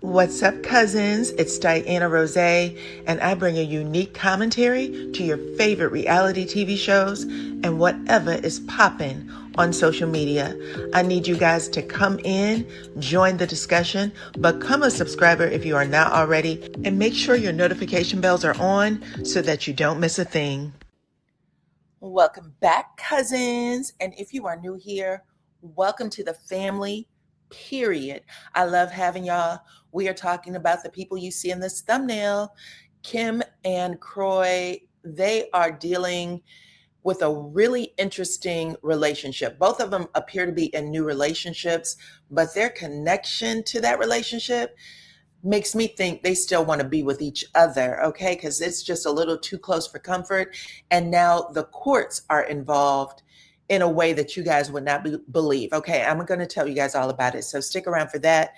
What's up, cousins? It's DYANAROZAY, and I bring a unique commentary to your favorite reality TV shows and whatever is popping on social media. I need you guys to come in, join the discussion, become a subscriber if you are not already, and make sure your notification bells are on so that you don't miss a thing. Welcome back, cousins. And if you are new here, welcome to the family, period. I love having y'all. We are talking about the people you see in this thumbnail. Kim and Kroy, they are dealing with a really interesting relationship. Both of them appear to be in new relationships, but their connection to that relationship makes me think they still want to be with each other, okay? Because it's just a little too close for comfort. And now the courts are involved in a way that you guys would not believe. Okay, I'm going to tell you guys all about it. So stick around for that.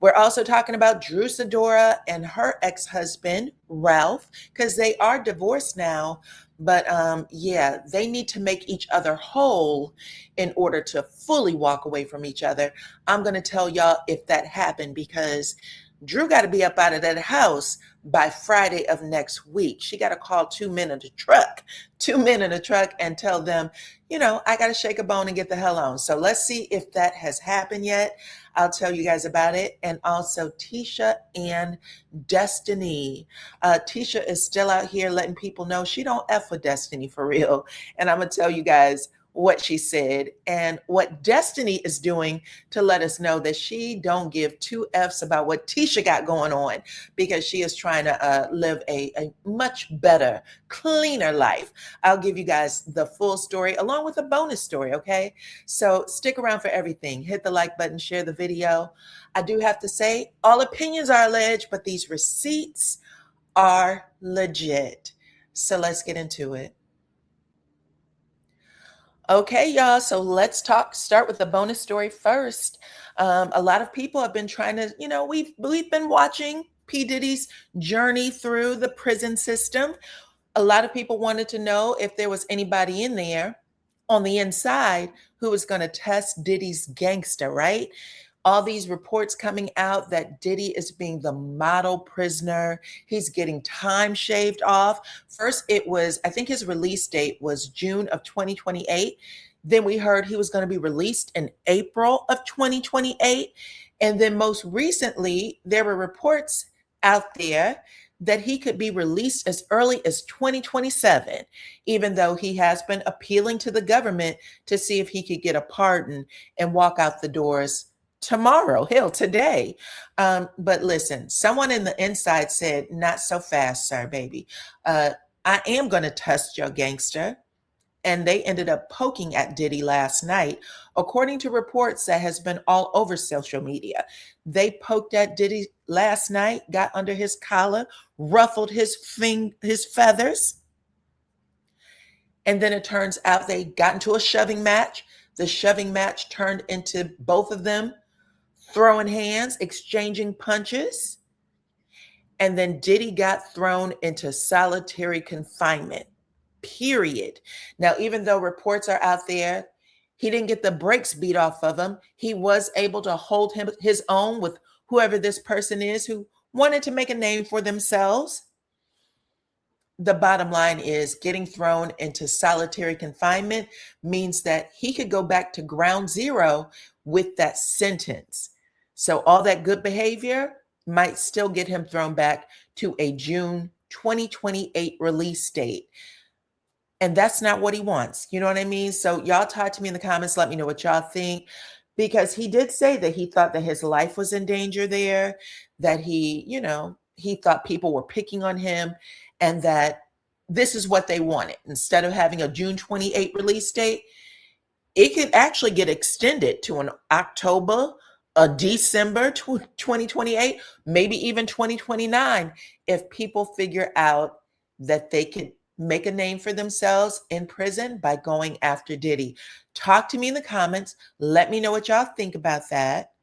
We're also talking about Sidora and her ex-husband, Ralph, because they are divorced now. But yeah, they need to make each other whole in order to fully walk away from each other. I'm going to tell y'all if that happened because Drew got to be up out of that house by Friday of next week. She got to call two men in the truck and tell them, I got to shake a bone and get the hell on. So let's see if that has happened yet. I'll tell you guys about it. And also Tisha and Destiny. Tisha is still out here letting people know she don't F with Destiny for real. And I'm going to tell you guys what she said and what Destiny is doing to let us know that she don't give two F's about what Tisha got going on because she is trying to live a much better, cleaner life. I'll give you guys the full story along with a bonus story, okay? So stick around for everything. Hit the like button, share the video. I do have to say, all opinions are alleged, but these receipts are legit. So let's get into it. Okay, y'all. So let's start with the bonus story first. A lot of people have been trying to, we've been watching P. Diddy's journey through the prison system. A lot of people wanted to know if there was anybody in there on the inside who was going to test Diddy's gangster, right? All these reports coming out that Diddy is being the model prisoner. He's getting time shaved off. First, I think his release date was June of 2028. Then we heard he was going to be released in April of 2028. And then most recently, there were reports out there that he could be released as early as 2027, even though he has been appealing to the government to see if he could get a pardon and walk out the doors tomorrow, hell, today. But listen, someone in the inside said, not so fast, sir, baby. I am going to test your gangster. And they ended up poking at Diddy last night, according to reports that has been all over social media. They poked at Diddy last night, got under his collar, ruffled his feathers. And then it turns out they got into a shoving match. The shoving match turned into both of them throwing hands, exchanging punches. And then Diddy got thrown into solitary confinement, period. Now, even though reports are out there, he didn't get the brakes beat off of him. He was able to hold his own with whoever this person is who wanted to make a name for themselves. The bottom line is getting thrown into solitary confinement means that he could go back to ground zero with that sentence. So all that good behavior might still get him thrown back to a June 2028 release date. And that's not what he wants. You know what I mean? So y'all talk to me in the comments. Let me know what y'all think. Because he did say that he thought that his life was in danger there, that he thought people were picking on him, and that this is what they wanted. Instead of having a June 28 release date, it could actually get extended to an October, a December 2028, maybe even 2029, if people figure out that they could make a name for themselves in prison by going after Diddy. Talk to me in the comments. Let me know what y'all think about that.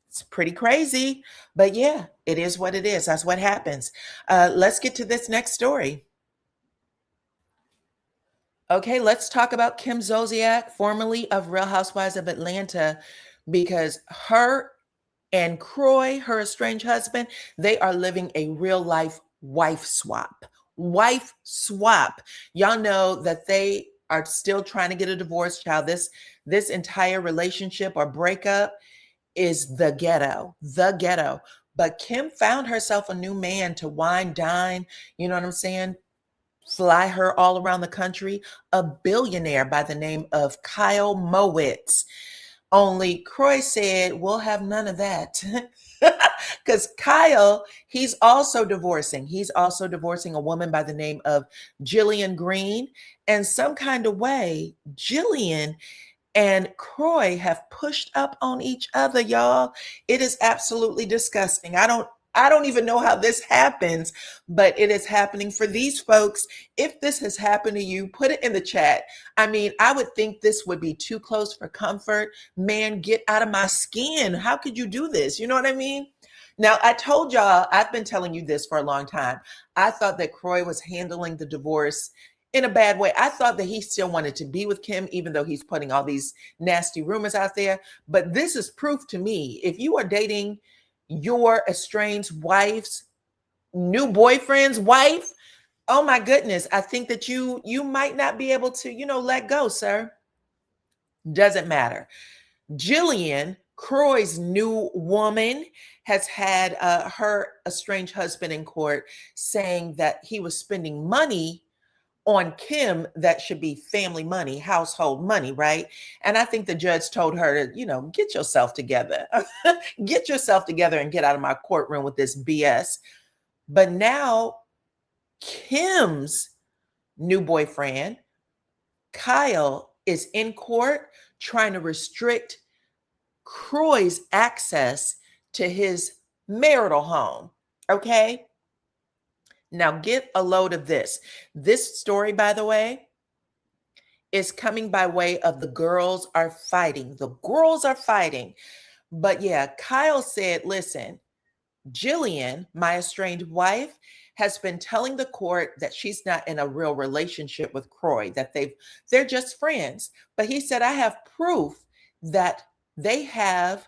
It's pretty crazy, but yeah, it is what it is. That's what happens. Let's get to this next story. Okay, let's talk about Kim Zolciak, formerly of Real Housewives of Atlanta, because her and Kroy, her estranged husband, they are living a real life wife swap. Wife swap. Y'all know that they are still trying to get a divorce, child. This entire relationship or breakup is the ghetto, the ghetto. But Kim found herself a new man to wine, dine, you know what I'm saying? Fly her all around the country, a billionaire by the name of Kyle Mowitz. Only Kroy said, we'll have none of that. Because Kyle, he's also divorcing. He's also divorcing a woman by the name of Jillian Green. And some kind of way, Jillian and Kroy have pushed up on each other, y'all. It is absolutely disgusting. I don't even know how this happens, but it is happening for these folks. If this has happened to you, put it in the chat. I mean, I would think this would be too close for comfort. Man, get out of my skin. How could you do this? You know what I mean? Now, I told y'all, I've been telling you this for a long time. I thought that Kroy was handling the divorce in a bad way. I thought that he still wanted to be with Kim, even though he's putting all these nasty rumors out there. But this is proof to me. If you are dating your estranged wife's new boyfriend's wife, oh my goodness, I think that you might not be able to, let go, sir. Doesn't matter. Jillian, Kroy's new woman, has had her estranged husband in court saying that he was spending money on Kim that should be family money, household money, right? And I think the judge told her to, get yourself together. Get yourself together and get out of my courtroom with this BS. But now Kim's new boyfriend, Kyle, is in court trying to restrict Kroy's access to his marital home. Okay? Now get a load of this. This story, by the way, is coming by way of the girls are fighting. The girls are fighting. But yeah, Kyle said, listen, Jillian, my estranged wife, has been telling the court that she's not in a real relationship with Kroy, that they're just friends. But he said, I have proof that they have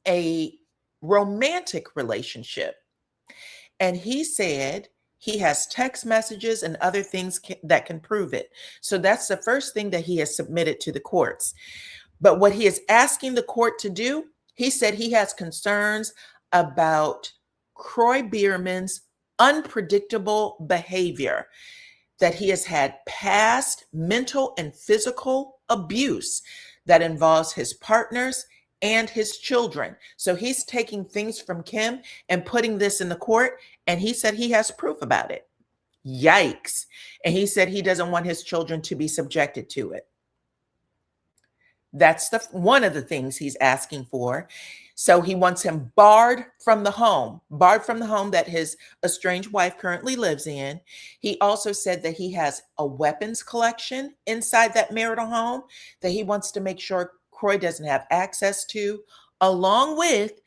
a romantic relationship. And he said he has text messages and other things that can prove it. So that's the first thing that he has submitted to the courts. But what he is asking the court to do, he said he has concerns about Kroy Biermann's unpredictable behavior, that he has had past mental and physical abuse that involves his partners and his children. So he's taking things from Kim and putting this in the court, and he said he has proof about it. Yikes. And he said he doesn't want his children to be subjected to it. That's one of the things he's asking for. So he wants him barred from the home that his estranged wife currently lives in. He also said that he has a weapons collection inside that marital home that he wants to make sure Kroy doesn't have access to, along with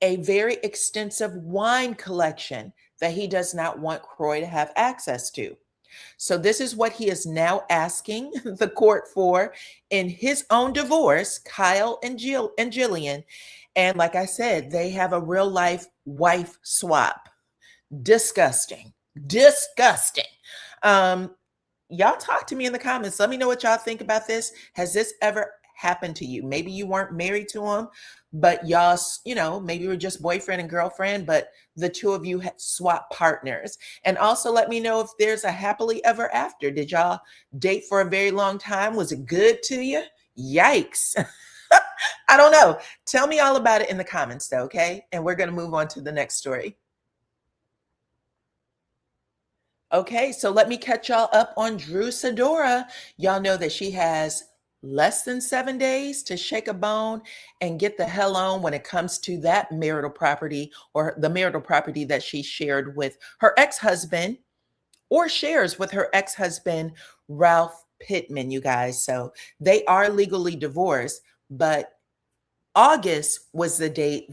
a very extensive wine collection that he does not want Kroy to have access to. So this is what he is now asking the court for in his own divorce, Kyle and Jillian. And like I said, they have a real life wife swap. Disgusting. Disgusting. Y'all talk to me in the comments. Let me know what y'all think about this. Has this ever happened to you? Maybe you weren't married to him, but y'all, maybe you were just boyfriend and girlfriend, but the two of you had swapped partners. And also let me know if there's a happily ever after. Did y'all date for a very long time? Was it good to you? Yikes. I don't know. Tell me all about it in the comments though, okay? And we're going to move on to the next story. Okay, so let me catch y'all up on Sidora. Y'all know that she has less than 7 days to shake a bone and get the hell on when it comes to that marital property, or the marital property that she shared with her ex-husband, or shares with her ex-husband, Ralph Pittman, you guys. So they are legally divorced, but August 1st was the date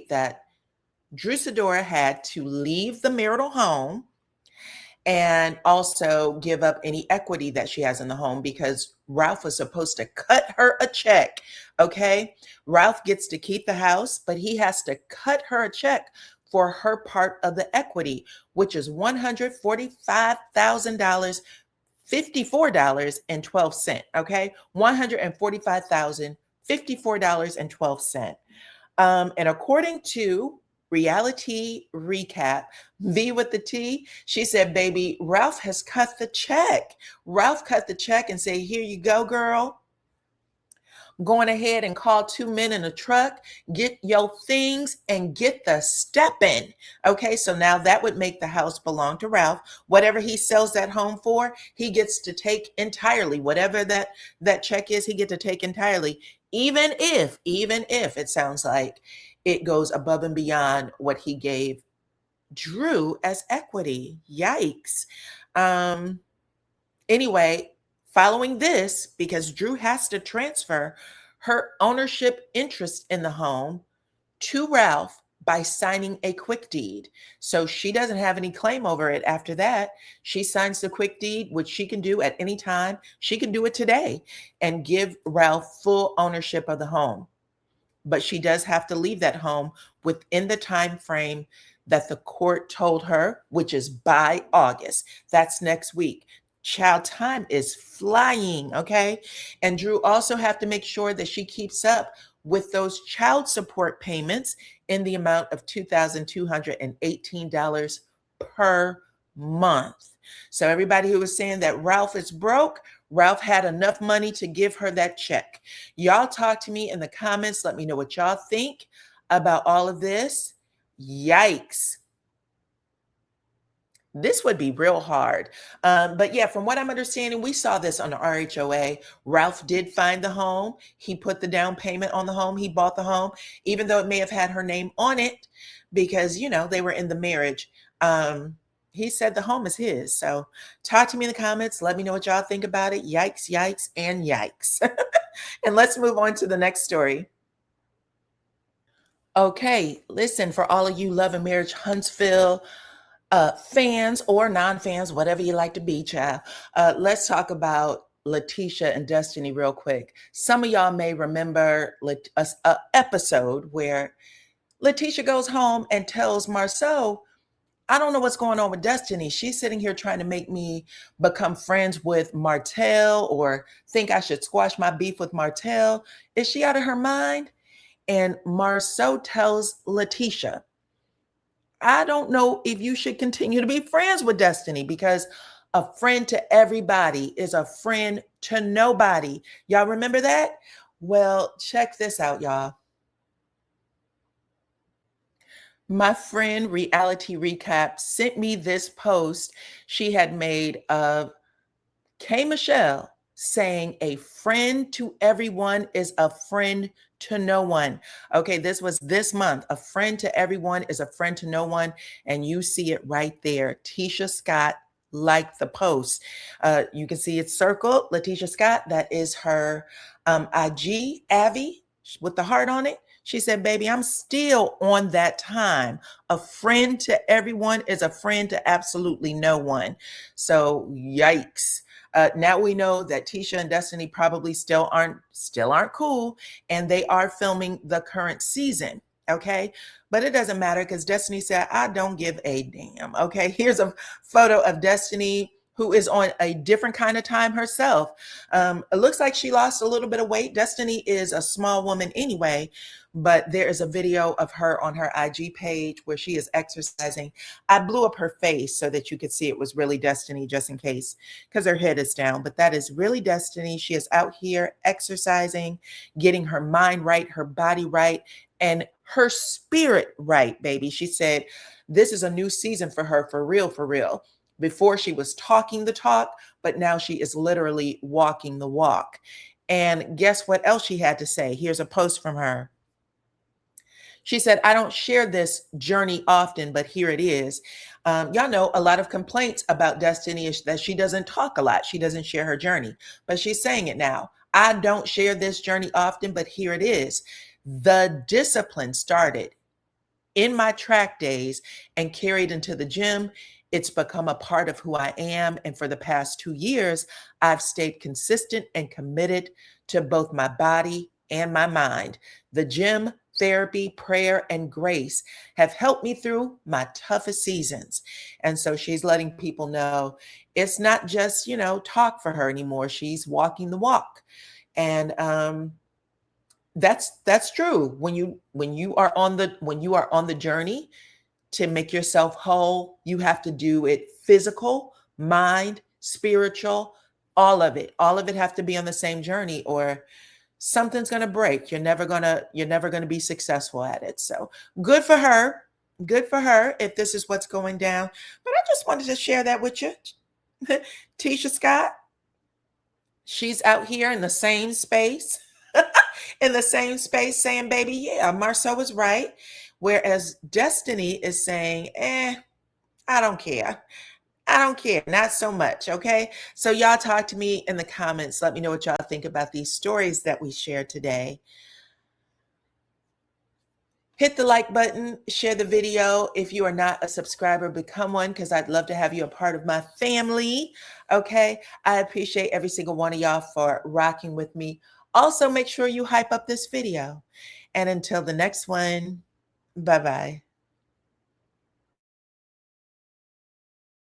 that Sidora had to leave the marital home and also give up any equity that she has in the home because Ralph was supposed to cut her a check. Okay. Ralph gets to keep the house, but he has to cut her a check for her part of the equity, which is $145,000, $54.12. Okay. $145,054.12. And according to Reality Recap, V with the T, she said, baby, Ralph has cut the check. Ralph cut the check and say, here you go, girl. Going ahead and call 2 men in a truck, get your things and get the stepping. Okay, so now that would make the house belong to Ralph. Whatever he sells that home for, he gets to take entirely. Whatever that check is, he gets to take entirely. Even if it sounds like it goes above and beyond what he gave Drew as equity. Yikes. Anyway, following this, because Drew has to transfer her ownership interest in the home to Ralph by signing a quick deed. So she doesn't have any claim over it after that. She signs the quick deed, which she can do at any time. She can do it today and give Ralph full ownership of the home. But she does have to leave that home within the time frame that the court told her, which is by August. That's next week. Child, time is flying, okay? And Drew also have to make sure that she keeps up with those child support payments in the amount of $2,218 per month. So everybody who was saying that Ralph is broke, Ralph had enough money to give her that check. Y'all talk to me in the comments. Let me know what y'all think about all of this. Yikes. This would be real hard. But yeah, from what I'm understanding, we saw this on the RHOA. Ralph did find the home. He put the down payment on the home. He bought the home, even though it may have had her name on it because, you know, they were in the marriage. He said the home is his. So talk to me in the comments. Let me know what y'all think about it. Yikes, yikes, and yikes. And let's move on to the next story. Okay, listen, for all of you Love and Marriage Huntsville fans or non-fans, whatever you like to be, child. Let's talk about Tisha and Destiny real quick. Some of y'all may remember an episode where Tisha goes home and tells Marceau, I don't know what's going on with Destiny. She's sitting here trying to make me become friends with Martell or think I should squash my beef with Martell. Is she out of her mind? And Marceau tells Tisha, I don't know if you should continue to be friends with Destiny because a friend to everybody is a friend to nobody. Y'all remember that? Well, check this out, y'all. My friend Reality Recap sent me this post she had made of K. Michelle saying a friend to everyone is a friend to no one. Okay, this was this month. A friend to everyone is a friend to no one. And you see it right there. Tisha Scott liked the post. You can see it circled. Tisha Scott, that is her IG, Avi, with the heart on it. She said, baby, I'm still on that time. A friend to everyone is a friend to absolutely no one. So yikes. Now we know that Tisha and Destiny probably still aren't cool, and they are filming the current season. Okay, but it doesn't matter because Destiny said, I don't give a damn. Okay, here's a photo of Destiny, who is on a different kind of time herself. It looks like she lost a little bit of weight. Destiny is a small woman anyway, but there is a video of her on her IG page where she is exercising. I blew up her face so that you could see it was really Destiny, just in case, because her head is down, but that is really Destiny. She is out here exercising, getting her mind right, her body right, and her spirit right, baby. She said, this is a new season for her, for real, for real. Before she was talking the talk, but now she is literally walking the walk. And guess what else she had to say? Here's a post from her. She said, I don't share this journey often, but here it is. Y'all know a lot of complaints about Destiny is that she doesn't talk a lot. She doesn't share her journey, but she's saying it now. I don't share this journey often, but here it is. The discipline started in my track days and carried into the gym It's become a part of who I am. And for the past 2 years, I've stayed consistent and committed to both my body and my mind. The gym, therapy, prayer, and grace have helped me through my toughest seasons. And so she's letting people know it's not just, talk for her anymore. She's walking the walk. And that's true. When you are on the journey to make yourself whole, you have to do it physical, mind, spiritual, all of it. All of it have to be on the same journey, or something's going to break. You're never going to be successful at it. So good for her. Good for her if this is what's going down. But I just wanted to share that with you. Tisha Scott, she's out here in the same space, in the same space saying, baby, yeah, Marcel was right. Whereas Destiny is saying, I don't care. I don't care. Not so much. Okay. So y'all talk to me in the comments. Let me know what y'all think about these stories that we shared today. Hit the like button, share the video. If you are not a subscriber, become one, because I'd love to have you a part of my family. Okay. I appreciate every single one of y'all for rocking with me. Also, make sure you hype up this video. And until the next one, bye-bye.